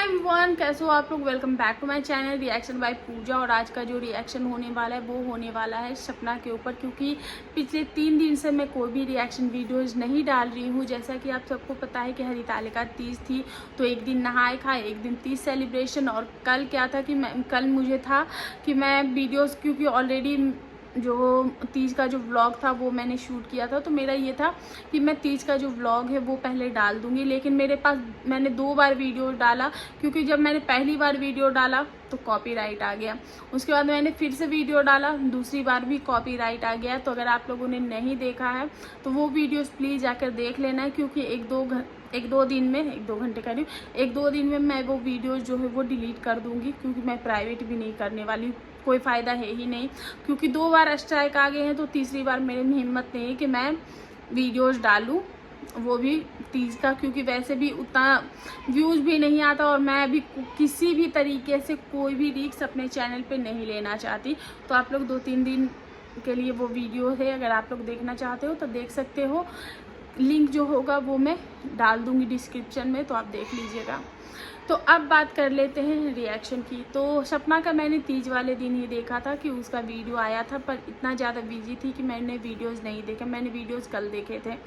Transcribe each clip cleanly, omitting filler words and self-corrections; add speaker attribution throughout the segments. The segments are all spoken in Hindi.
Speaker 1: एवरीवन, कैसे हो आप लोग। Welcome back to my channel reaction by Pooja. और आज का जो रिएक्शन होने वाला है वो होने वाला है सपना के ऊपर, क्योंकि पिछले 3 दिन से मैं कोई भी रिएक्शन वीडियोस नहीं डाल रही हूँ। जैसा कि आप सबको पता है कि हरितालिका तीज थी, तो एक दिन नहाए खाए, एक दिन तीज सेलिब्रेशन। और कल क्या था कि कल मुझे था कि मैं वीडियोज़, क्योंकि ऑलरेडी जो तीज का जो व्लॉग था वो मैंने शूट किया था, तो मेरा ये था कि मैं तीज का जो व्लॉग है वो पहले डाल दूंगी। लेकिन मेरे पास मैंने 2 बार वीडियो डाला, क्योंकि जब मैंने पहली बार वीडियो डाला तो कॉपीराइट आ गया। उसके बाद मैंने फिर से वीडियो डाला, दूसरी बार भी कॉपीराइट आ गया। तो अगर आप लोगों ने नहीं देखा है तो वो वीडियोस प्लीज़ जाकर देख लेना है, क्योंकि एक दो दिन में मैं वो वीडियोस जो है वो डिलीट कर दूंगी, क्योंकि मैं प्राइवेट भी नहीं करने वाली, कोई फ़ायदा है ही नहीं। क्योंकि 2 बार स्ट्राइक आ गए हैं, तो तीसरी बार मेरे में हिम्मत नहीं है कि मैं वीडियोस डालूं, वो भी तीज का, क्योंकि वैसे भी उतना व्यूज़ भी नहीं आता। और मैं अभी किसी भी तरीके से कोई भी रिस्क अपने चैनल पे नहीं लेना चाहती। तो आप लोग 2-3 दिन के लिए वो वीडियो है, अगर आप लोग देखना चाहते हो तो देख सकते हो। लिंक जो होगा वो मैं डाल दूंगी डिस्क्रिप्शन में, तो आप देख लीजिएगा। तो अब बात कर लेते हैं रिएक्शन की। तो सपना का मैंने तीज वाले दिन ही देखा था कि उसका वीडियो आया था, पर इतना ज़्यादा बिजी थी कि मैंने वीडियोस नहीं देखे। मैंने वीडियोस कल देखे थे।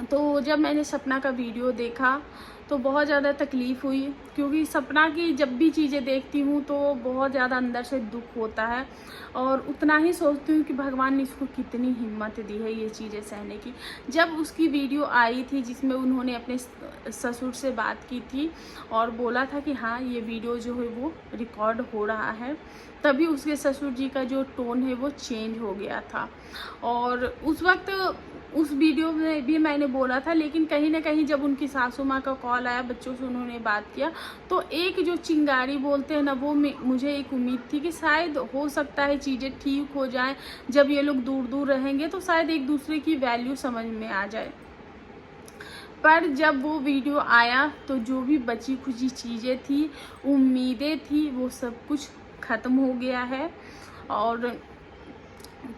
Speaker 1: तो जब मैंने सपना का वीडियो देखा तो बहुत ज़्यादा तकलीफ़ हुई, क्योंकि सपना की जब भी चीज़ें देखती हूँ तो बहुत ज़्यादा अंदर से दुख होता है। और उतना ही सोचती हूँ कि भगवान ने इसको कितनी हिम्मत दी है ये चीज़ें सहने की। जब उसकी वीडियो आई थी जिसमें उन्होंने अपने ससुर से बात की थी और बोला था कि हाँ ये वीडियो जो है वो रिकॉर्ड हो रहा है, तभी उसके ससुर जी का जो टोन है वो चेंज हो गया था। और उस वक्त उस वीडियो में भी मैंने बोला था, लेकिन कहीं ना कहीं जब उनकी सासू माँ का कॉल आया, बच्चों से उन्होंने बात किया, तो एक जो चिंगारी बोलते हैं ना, वो मुझे एक उम्मीद थी कि शायद हो सकता है चीज़ें ठीक हो जाएं। जब ये लोग दूर दूर रहेंगे तो शायद एक दूसरे की वैल्यू समझ में आ जाए। पर जब वो वीडियो आया तो जो भी बची खुची चीज़ें थी, उम्मीदें थी, वो सब कुछ ख़त्म हो गया है। और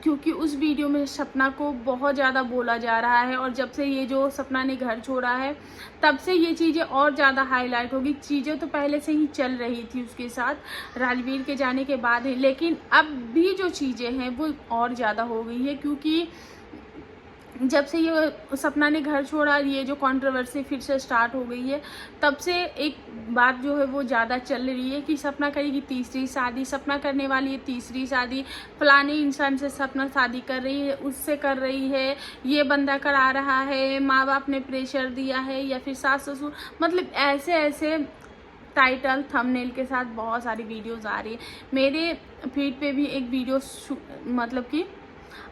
Speaker 1: क्योंकि उस वीडियो में सपना को बहुत ज़्यादा बोला जा रहा है, और जब से ये जो सपना ने घर छोड़ा है तब से ये चीज़ें और ज़्यादा हाईलाइट होगी। चीज़ें तो पहले से ही चल रही थी उसके साथ राजवीर के जाने के बाद है, लेकिन अब भी जो चीज़ें हैं वो और ज़्यादा हो गई है। क्योंकि जब से ये सपना ने घर छोड़ा, ये जो कंट्रोवर्सी फिर से स्टार्ट हो गई है, तब से एक बात जो है वो ज़्यादा चल रही है कि सपना करेगी तीसरी शादी, सपना करने वाली है तीसरी शादी, फलाने इंसान से सपना शादी कर रही है, उससे कर रही है, ये बंदा करा रहा है, माँ बाप ने प्रेशर दिया है, या फिर सास ससुर, मतलब ऐसे ऐसे टाइटल थंबनेल के साथ बहुत सारी वीडियोज़ आ रही है। मेरे फीड पे भी एक वीडियो मतलब कि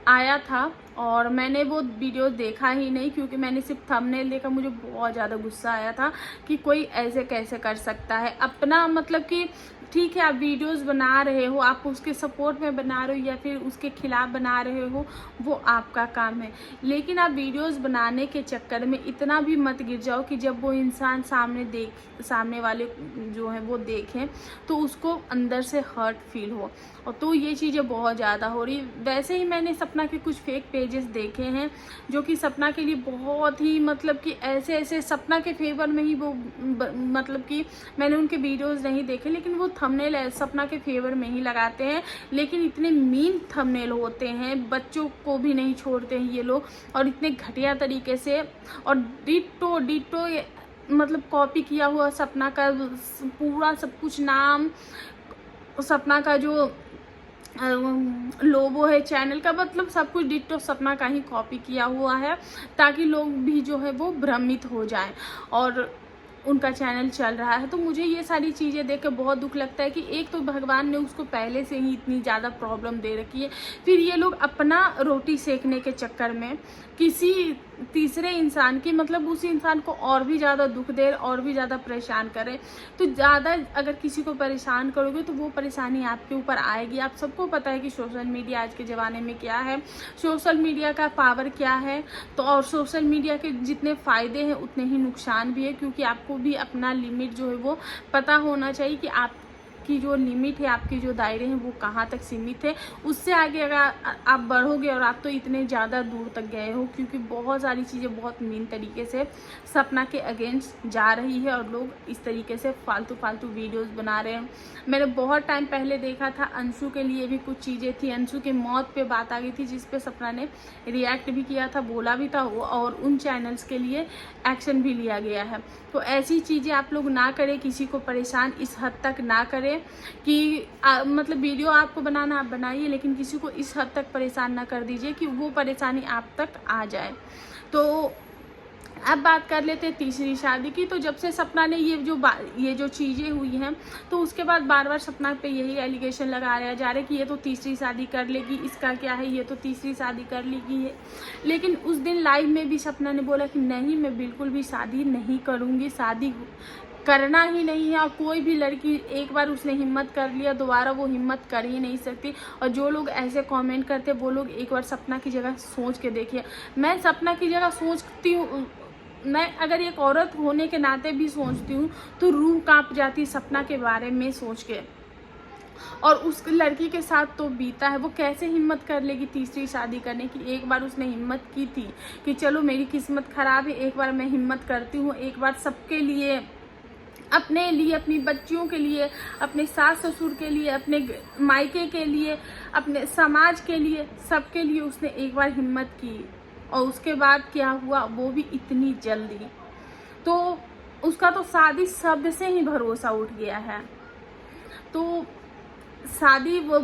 Speaker 1: आया था, और मैंने वो वीडियो देखा ही नहीं, क्योंकि मैंने सिर्फ थंबनेल देखा। मुझे बहुत ज़्यादा गुस्सा आया था कि कोई ऐसे कैसे कर सकता है अपना, मतलब कि ठीक है आप वीडियोस बना रहे हो, आप उसके सपोर्ट में बना रहे हो या फिर उसके खिलाफ बना रहे हो, वो आपका काम है। लेकिन आप वीडियोस बनाने के चक्कर में इतना भी मत गिर जाओ कि जब वो इंसान सामने वाले जो है वो देखें तो उसको अंदर से हर्ट फील हो। और तो ये चीज़ें बहुत ज़्यादा हो रही। वैसे ही मैंने सपना के कुछ फेक पेजेस देखे हैं जो कि सपना के लिए बहुत ही, मतलब कि ऐसे ऐसे सपना के फेवर में ही वो मतलब कि मैंने उनके वीडियोस नहीं देखे, लेकिन वो थंबनेल सपना के फेवर में ही लगाते हैं। लेकिन इतने मीन थंबनेल होते हैं, बच्चों को भी नहीं छोड़ते हैं ये लोग, और इतने घटिया तरीके से। और डिट्टो मतलब कॉपी किया हुआ सपना का पूरा सब कुछ, नाम, सपना का जो लोगो है चैनल का, मतलब सब कुछ डिट्टो सपना का ही कॉपी किया हुआ है, ताकि लोग भी जो है वो भ्रमित हो जाएं और उनका चैनल चल रहा है। तो मुझे ये सारी चीज़ें देख कर बहुत दुख लगता है कि एक तो भगवान ने उसको पहले से ही इतनी ज़्यादा प्रॉब्लम दे रखी है, फिर ये लोग अपना रोटी सेकने के चक्कर में किसी तीसरे इंसान की, मतलब उस इंसान को और भी ज़्यादा दुख दे, और भी ज़्यादा परेशान करे। तो ज़्यादा अगर किसी को परेशान करोगे तो वो परेशानी आपके ऊपर आएगी। आप सबको पता है कि सोशल मीडिया आज के ज़माने में क्या है, सोशल मीडिया का पावर क्या है। तो और सोशल मीडिया के जितने फ़ायदे हैं उतने ही नुकसान भी है, क्योंकि आपको भी अपना लिमिट जो है वो पता होना चाहिए कि आप आपकी जो लिमिट है, आपके जो दायरे हैं वो कहाँ तक सीमित है। उससे आगे अगर आप बढ़ोगे, और आप तो इतने ज़्यादा दूर तक गए हो, क्योंकि बहुत सारी चीज़ें बहुत मीन तरीके से सपना के अगेंस्ट जा रही है और लोग इस तरीके से फालतू वीडियोस बना रहे हैं। मैंने बहुत टाइम पहले देखा था, अंशु के लिए भी कुछ चीज़ें थी, अंशु के मौत पे बात आ गई थी, जिस पे सपना ने रिएक्ट भी किया था, बोला भी था, और उन चैनल्स के लिए एक्शन भी लिया गया है। तो ऐसी चीज़ें आप लोग ना करें, किसी को परेशान इस हद तक ना करें कि मतलब वीडियो आपको बनाना आप बनाइए, लेकिन किसी को इस हद तक परेशान ना कर दीजिए कि वो परेशानी आप तक आ जाए। तो अब बात कर लेते हैं तीसरी शादी की। तो जब से सपना ने ये जो चीज़ें हुई हैं, तो उसके बाद बार बार सपना पे यही एलिगेशन लगाया जा रहा है कि ये तो तीसरी शादी कर लेगी, इसका क्या है, ये तो तीसरी शादी कर लेगी है। लेकिन उस दिन लाइव में भी सपना ने बोला कि नहीं, मैं बिल्कुल भी शादी नहीं करूँगी, शादी करना ही नहीं है। और कोई भी लड़की, एक बार उसने हिम्मत कर लिया, दोबारा वो हिम्मत कर ही नहीं सकती। और जो लोग ऐसे कमेंट करते, वो लोग एक बार सपना की जगह सोच के देखिए। मैं सपना की जगह सोचती हूँ, मैं अगर एक औरत होने के नाते भी सोचती हूँ तो रूह कांप जाती सपना के बारे में सोच के। और उस लड़की के साथ तो बीता है, वो कैसे हिम्मत कर लेगी तीसरी शादी करने की। एक बार उसने हिम्मत की थी कि चलो मेरी किस्मत खराब है, एक बार मैं हिम्मत करती हूँ, एक बार सबके लिए, अपने लिए, अपनी बच्चियों के लिए, अपने सास ससुर के लिए, अपने मायके के लिए, अपने समाज के लिए, सबके लिए उसने एक बार हिम्मत की। और उसके बाद क्या हुआ, वो भी इतनी जल्दी। तो उसका तो शादी शब्द से ही भरोसा उठ गया है। तो शादी वो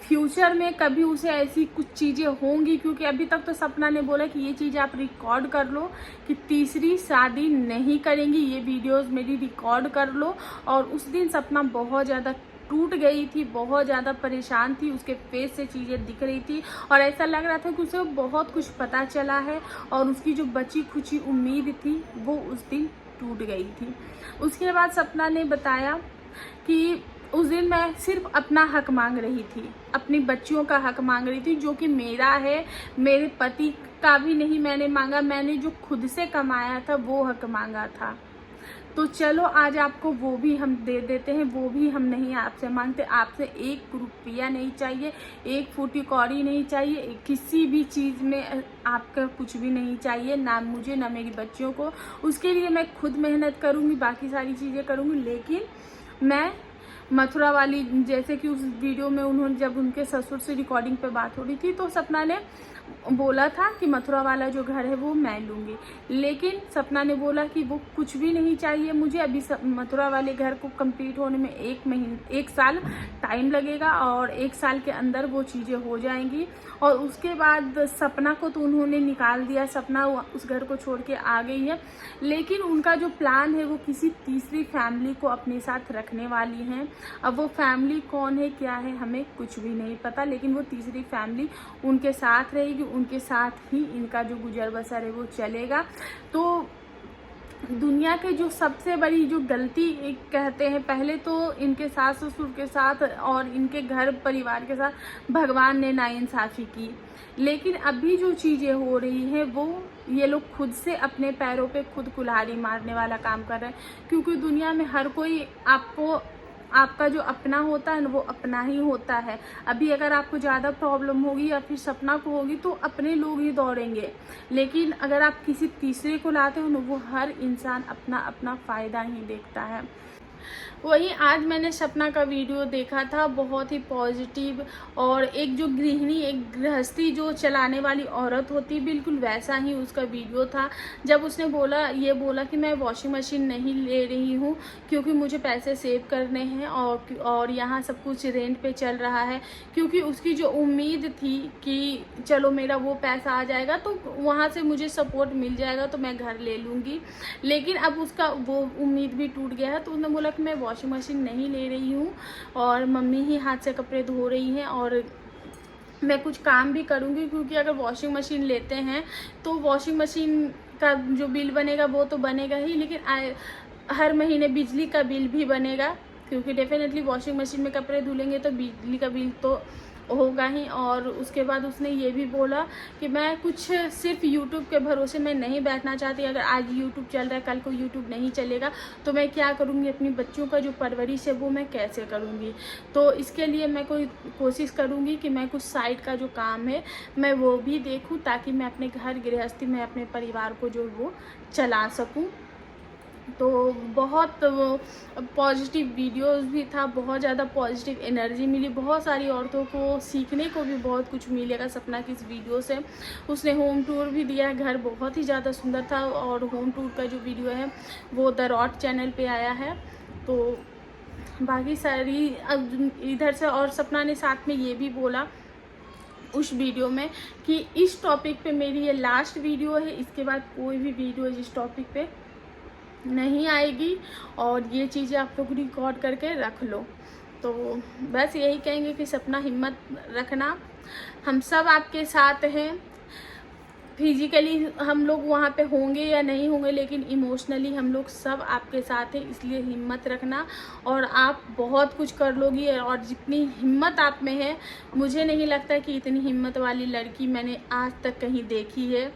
Speaker 1: फ्यूचर में कभी उसे ऐसी कुछ चीज़ें होंगी, क्योंकि अभी तक तो सपना ने बोला कि ये चीज़ आप रिकॉर्ड कर लो कि तीसरी शादी नहीं करेंगी, ये वीडियोस मेरी रिकॉर्ड कर लो। और उस दिन सपना बहुत ज़्यादा टूट गई थी, बहुत ज़्यादा परेशान थी, उसके फेस से चीज़ें दिख रही थी और ऐसा लग रहा था कि उसे बहुत कुछ पता चला है और उसकी जो बची खुची उम्मीद थी वो उस दिन टूट गई थी। उसके बाद सपना ने बताया कि उस दिन मैं सिर्फ अपना हक मांग रही थी, अपनी बच्चियों का हक मांग रही थी, जो कि मेरा है, मेरे पति का भी नहीं मैंने मांगा, मैंने जो खुद से कमाया था वो हक मांगा था। तो चलो आज आपको वो भी हम दे देते हैं, वो भी हम नहीं आपसे मांगते। आपसे 1 रुपया नहीं चाहिए, 1 फूटी कौड़ी नहीं चाहिए, किसी भी चीज़ में आपका कुछ भी नहीं चाहिए, ना मुझे ना मेरी बच्चियों को। उसके लिए मैं खुद मेहनत करूँगी, बाकी सारी चीज़ें करूँगी, लेकिन मैं मथुरा वाली, जैसे कि उस वीडियो में उन्होंने जब उनके ससुर से रिकॉर्डिंग पे बात हो रही थी, तो सपना ने बोला था कि मथुरा वाला जो घर है वो मैं लूँगी। लेकिन सपना ने बोला कि वो कुछ भी नहीं चाहिए मुझे, अभी मथुरा वाले घर को कंप्लीट होने में 1 साल टाइम लगेगा और 1 साल के अंदर वो चीज़ें हो जाएंगी। और उसके बाद सपना को तो उन्होंने निकाल दिया, सपना उस घर को छोड़ के आ गई है। लेकिन उनका जो प्लान है वो किसी तीसरी फैमिली को अपने साथ रखने वाली हैं। अब वो फैमिली कौन है, क्या है, हमें कुछ भी नहीं पता, लेकिन वो तीसरी फैमिली उनके साथ रहेगी, उनके साथ ही इनका जो गुजर बसर है वो चलेगा। तो दुनिया के जो सबसे बड़ी जो गलती कहते हैं, पहले तो इनके सास ससुर के साथ और इनके घर परिवार के साथ भगवान ने नाइंसाफ़ी की, लेकिन अभी जो चीज़ें हो रही हैं वो ये लोग खुद से अपने पैरों पे खुद कुल्हाड़ी मारने वाला काम कर रहे हैं। क्योंकि दुनिया में हर कोई आपका जो अपना होता है ना वो अपना ही होता है। अभी अगर आपको ज़्यादा प्रॉब्लम होगी या फिर सपना को होगी तो अपने लोग ही दौड़ेंगे, लेकिन अगर आप किसी तीसरे को लाते हो ना, वो हर इंसान अपना अपना फ़ायदा ही देखता है। वही आज मैंने सपना का वीडियो देखा था, बहुत ही पॉजिटिव, और एक जो गृहिणी, एक गृहस्थी जो चलाने वाली औरत होती, बिल्कुल वैसा ही उसका वीडियो था। जब उसने ये बोला कि मैं वॉशिंग मशीन नहीं ले रही हूँ क्योंकि मुझे पैसे सेव करने हैं और यहाँ सब कुछ रेंट पे चल रहा है, क्योंकि उसकी जो उम्मीद थी कि चलो मेरा वो पैसा आ जाएगा तो वहाँ से मुझे सपोर्ट मिल जाएगा तो मैं घर ले लूँगी, लेकिन अब उसका वो उम्मीद भी टूट गया है। तो उसने बोला कि मैं वॉशिंग मशीन नहीं ले रही हूँ और मम्मी ही हाथ से कपड़े धो रही हैं और मैं कुछ काम भी करूँगी, क्योंकि अगर वॉशिंग मशीन लेते हैं तो वॉशिंग मशीन का जो बिल बनेगा वो तो बनेगा ही, लेकिन हर महीने बिजली का बिल भी बनेगा, क्योंकि डेफिनेटली वॉशिंग मशीन में कपड़े धुलेंगे तो बिजली का बिल तो होगा ही। और उसके बाद उसने ये भी बोला कि मैं कुछ सिर्फ यूट्यूब के भरोसे मैं नहीं बैठना चाहती। अगर आज यूट्यूब चल रहा है, कल को यूट्यूब नहीं चलेगा तो मैं क्या करूँगी, अपनी बच्चों का जो परवरिश है वो मैं कैसे करूँगी। तो इसके लिए मैं कोई कोशिश करूँगी कि मैं कुछ साइड का जो काम है मैं वो भी देखूँ, ताकि मैं अपने घर गृहस्थी में अपने परिवार को जो वो चला सकूँ। तो बहुत पॉजिटिव वीडियोस भी था, बहुत ज़्यादा पॉजिटिव एनर्जी मिली, बहुत सारी औरतों को सीखने को भी बहुत कुछ मिलेगा सपना की इस वीडियो से। उसने होम टूर भी दिया है, घर बहुत ही ज़्यादा सुंदर था। और होम टूर का जो वीडियो है वो द रॉट चैनल पे आया है। तो बाकी सारी अब इधर से, और सपना ने साथ में ये भी बोला उस वीडियो में कि इस टॉपिक पे मेरी ये लास्ट वीडियो है, इसके बाद कोई भी वीडियो इस टॉपिक पे नहीं आएगी, और ये चीज़ें आप लोग रिकॉर्ड करके रख लो। तो बस यही कहेंगे कि सपना हिम्मत रखना, हम सब आपके साथ हैं। फिजिकली हम लोग वहाँ पे होंगे या नहीं होंगे, लेकिन इमोशनली हम लोग सब आपके साथ हैं, इसलिए हिम्मत रखना और आप बहुत कुछ कर लोगी। और जितनी हिम्मत आप में है, मुझे नहीं लगता कि इतनी हिम्मत वाली लड़की मैंने आज तक कहीं देखी है।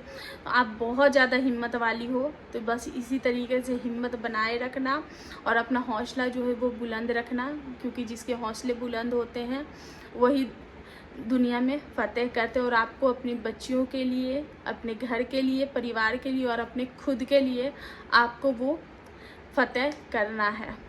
Speaker 1: आप बहुत ज़्यादा हिम्मत वाली हो, तो बस इसी तरीके से हिम्मत बनाए रखना और अपना हौसला जो है वो बुलंद रखना, क्योंकि जिसके हौसले बुलंद होते हैं वही दुनिया में फतेह करते हैं। और आपको अपनी बच्चियों के लिए, अपने घर के लिए, परिवार के लिए और अपने खुद के लिए आपको वो फतेह करना है।